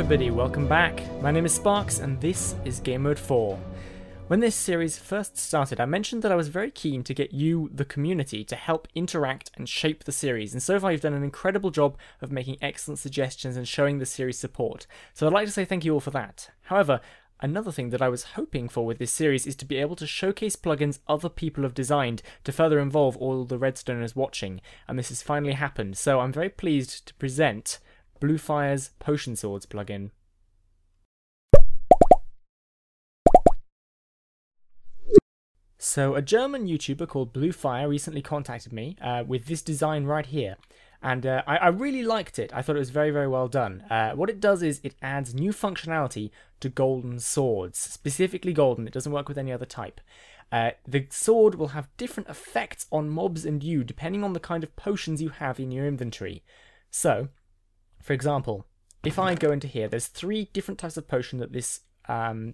everybody, welcome back. My name is Sparks and this is Gamemode 4. When this series first started, I mentioned that I was very keen to get you, the community, to help interact and shape the series, and so far you've done an incredible job of making excellent suggestions and showing the series support, so I'd like to say thank you all for that. However, another thing that I was hoping for with this series is to be able to showcase plugins other people have designed to further involve all the Redstoners watching, and this has finally happened, so I'm very pleased to present Bluefire's Potion Swords plugin. So a German YouTuber called Bluefire recently contacted me with this design right here, and I really liked it. I thought it was very, very well done. What it does is it adds new functionality to golden swords, specifically golden. It doesn't work with any other type. The sword will have different effects on mobs and you depending on the kind of potions you have in your inventory. So, for example, if I go into here, there's 3 different types of potion that this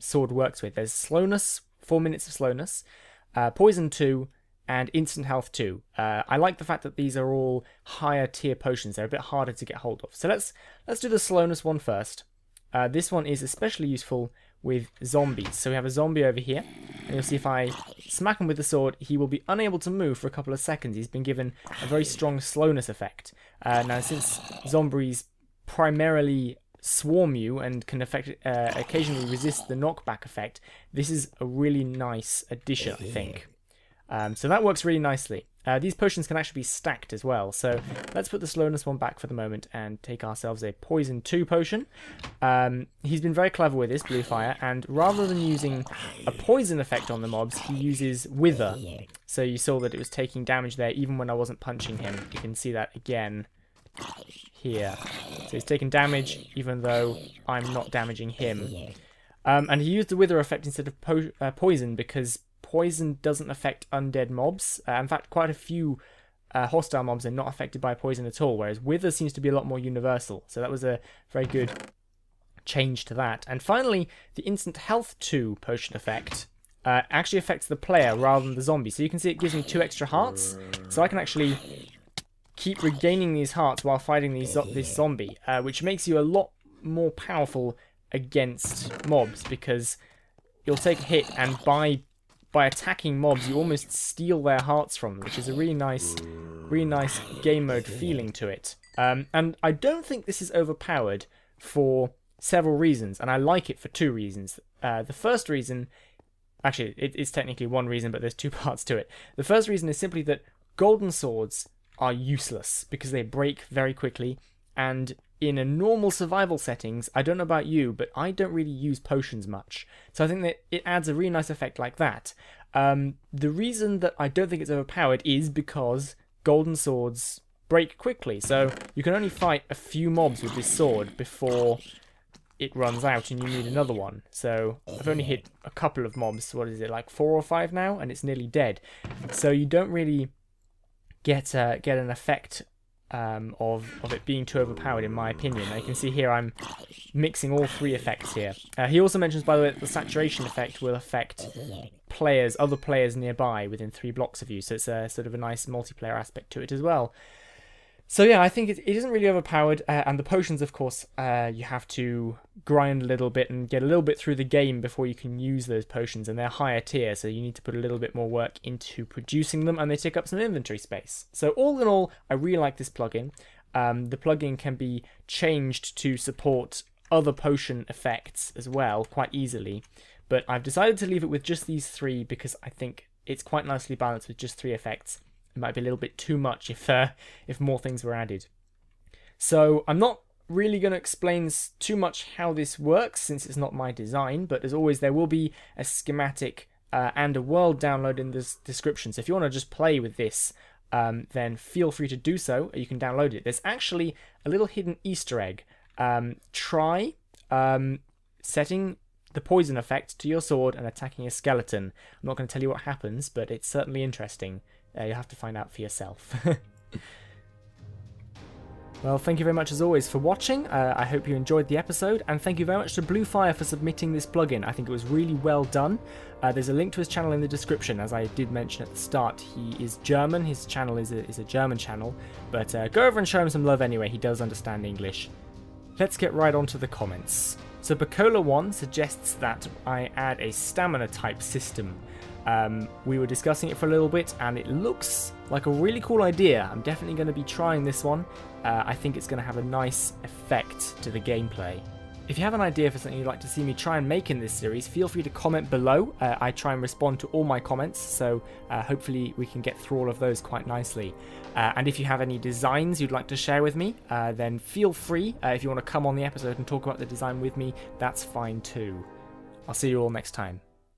sword works with. There's slowness, 4 minutes of slowness, poison 2, and instant health 2. I like the fact that these are all higher tier potions. They're a bit harder to get hold of. So let's do the slowness one first. This one is especially useful with zombies. So we have a zombie over here, and you'll see if I smack him with the sword, he will be unable to move for a couple of seconds. He's been given a very strong slowness effect. Now, since zombies primarily swarm you and can occasionally resist the knockback effect, this is a really nice addition, I think. So that works really nicely. These potions can actually be stacked as well, so let's put the slowness one back for the moment and take ourselves a poison 2 potion. He's been very clever with this, Bluefire, and rather than using a poison effect on the mobs, he uses wither. So you saw that it was taking damage there even when I wasn't punching him. You can see that again here. So he's taking damage even though I'm not damaging him. And he used the wither effect instead of poison because poison doesn't affect undead mobs. In fact, quite a few hostile mobs are not affected by poison at all, whereas wither seems to be a lot more universal. So that was a very good change to that. And finally, the instant health 2 potion effect actually affects the player rather than the zombie. So you can see it gives me 2 extra hearts, so I can actually keep regaining these hearts while fighting this zombie, which makes you a lot more powerful against mobs, because you'll take a hit and by attacking mobs you almost steal their hearts from them, which is a really nice game mode feeling to it. And I don't think this is overpowered for several reasons, and I like it for 2 reasons. The first reason, actually it's technically 1 reason, but there's 2 parts to it. The first reason is simply that golden swords are useless because they break very quickly, and in a normal survival settings, I don't know about you, but I don't really use potions much. So I think that it adds a really nice effect like that. The reason that I don't think it's overpowered is because golden swords break quickly. So you can only fight a few mobs with this sword before it runs out and you need another one. So I've only hit a couple of mobs. What is it, like 4 or 5 now? And it's nearly dead. So you don't really get an effect of it being too overpowered, in my opinion. Now you can see here I'm mixing all 3 effects here. He also mentions, by the way, that the saturation effect will affect other players nearby within 3 blocks of you, so it's a sort of a nice multiplayer aspect to it as well. So yeah, I think it isn't really overpowered, and the potions, of course, you have to grind a little bit and get a little bit through the game before you can use those potions, and they're higher tier, so you need to put a little bit more work into producing them, and they take up some inventory space. So all in all, I really like this plugin. The plugin can be changed to support other potion effects as well, quite easily, but I've decided to leave it with just these 3 because I think it's quite nicely balanced with just 3 effects. It might be a little bit too much if more things were added. So I'm not really going to explain too much how this works since it's not my design, but as always there will be a schematic and a world download in the description. So if you want to just play with this, then feel free to do so. You can download it. There's actually a little hidden Easter egg. Try setting the poison effect to your sword and attacking a skeleton. I'm not going to tell you what happens, but it's certainly interesting. You'll have to find out for yourself. Well, thank you very much as always for watching. I hope you enjoyed the episode, and thank you very much to Bluefire for submitting this plugin. I think it was really well done. There's a link to his channel in the description, as I did mention at the start. He is German, his channel is a German channel, but go over and show him some love anyway, he does understand English. let's get right onto the comments. So Bacola1 suggests that I add a stamina type system. We were discussing it for a little bit and it looks like a really cool idea. I'm definitely going to be trying this one. I think it's going to have a nice effect to the gameplay. If you have an idea for something you'd like to see me try and make in this series, feel free to comment below. I try and respond to all my comments, so hopefully we can get through all of those quite nicely. And if you have any designs you'd like to share with me, then feel free. If you want to come on the episode and talk about the design with me, that's fine too. I'll see you all next time.